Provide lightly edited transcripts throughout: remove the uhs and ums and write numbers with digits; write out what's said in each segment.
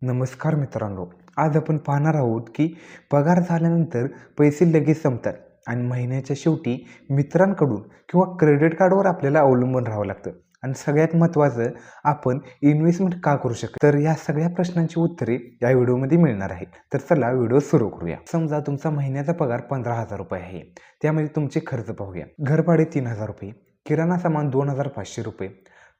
नमस्कार मित्रांनो. आज आपण पाहणार आहोत की पगार झाल्यानंतर पैसे लगेच संपतात आणि महिन्याच्या शेवटी मित्रांकडून किंवा क्रेडिट कार्डवर आपल्याला अवलंबून राहावं लागतं. आणि सगळ्यात महत्त्वाचं, आपण इन्व्हेस्टमेंट का करू शकतो? तर या सगळ्या प्रश्नांची उत्तरे या व्हिडिओमध्ये मिळणार आहेत. तर चला व्हिडिओ सुरू करूया. समजा तुमचा महिन्याचा पगार ₹15,000 आहे. त्यामध्ये तुमचे खर्च पाहूया. घरभाडे ₹3,000, किराणा सामान ₹2,500,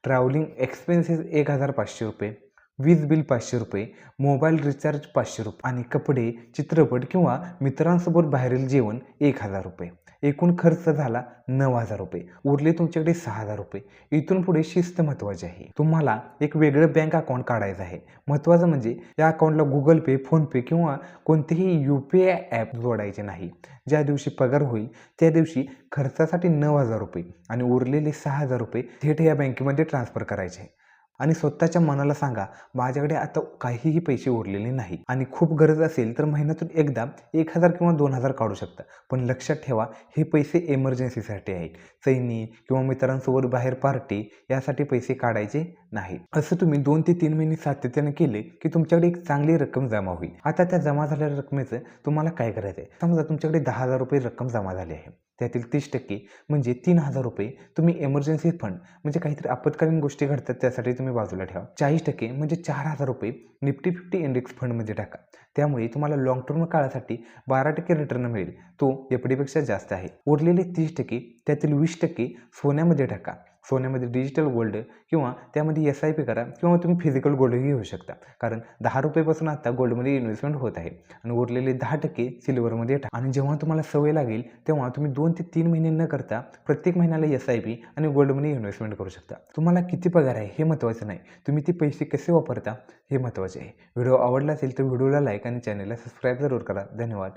ट्रॅव्हलिंग एक्सपेन्सेस ₹1,500, वीज बिल ₹500, मोबाईल रिचार्ज ₹500 आणि कपडे, चित्रपट किंवा मित्रांसोबत बाहेरील जेवण ₹1,000. एकूण खर्च झाला ₹9,000. उरले तुमच्याकडे ₹6,000. इथून पुढे शिस्त महत्त्वाची आहे. तुम्हाला एक वेगळं बँक अकाउंट काढायचं आहे. महत्त्वाचं म्हणजे या अकाउंटला गुगल पे, फोनपे किंवा कोणतेही UPI ॲप जोडायचे नाही. ज्या दिवशी पगार होईल त्या दिवशी खर्चासाठी ₹9,000 आणि उरलेले ₹6,000 थेट या बँकेमध्ये ट्रान्सफर करायचे. आणि स्वतःच्या मनाला सांगा, माझ्याकडे आता काहीही पैसे उरलेले नाही. आणि खूप गरज असेल तर महिन्यातून एकदा 1,000 किंवा 2,000 काढू शकता. पण लक्षात ठेवा, हे पैसे इमर्जन्सीसाठी आहेत. चैनी किंवा मित्रांसोबत बाहेर पार्टी यासाठी पैसे काढायचे नाहीत. असं तुम्ही 2 ते 3 महिने सातत्याने केले की तुमच्याकडे एक चांगली रक्कम जमा होईल. आता त्या जमा झालेल्या रकमेचं तुम्हाला काय करायचं आहे? समजा तुमच्याकडे ₹10,000 रक्कम जमा झाली आहे. त्यातील 30% म्हणजे ₹3,000 तुम्ही इमर्जन्सी फंड, म्हणजे काहीतरी आपत्कालीन गोष्टी घडतात त्यासाठी तुम्ही बाजूला ठेवा. 40% म्हणजे ₹4,000 निफ्टी 50 इंडेक्स फंडमध्ये टाका. त्यामुळे तुम्हाला लाँग टर्म काळासाठी 12% रिटर्न मिळेल. तो FDपेक्षा जास्त आहे. उरलेले 30% त्यातील 20% सोन्यामध्ये टाका. सोन्यामध्ये डिजिटल गोल्ड किंवा त्यामध्ये SIP करा किंवा तुम्ही फिजिकल गोल्डही घेऊ शकता. कारण ₹10 पासून आता गोल्डमध्ये इन्व्हेस्टमेंट होत आहे. आणि उरलेले 10% सिल्वरमध्ये टाका. आणि जेव्हा तुम्हाला सवय लागेल तेव्हा तुम्ही 2 ते 3 महिने न करता प्रत्येक महिन्याला SIP आणि गोल्डमध्ये इन्व्हेस्टमेंट करू शकता. तुम्हाला किती पगार आहे हे महत्त्वाचं नाही, तुम्ही ते पैसे कसे वापरता हे महत्त्वाचे आहे. व्हिडिओ आवडला असेल तर व्हिडिओला लाईक आणि चॅनलला सबस्क्राईब जरूर करा. धन्यवाद.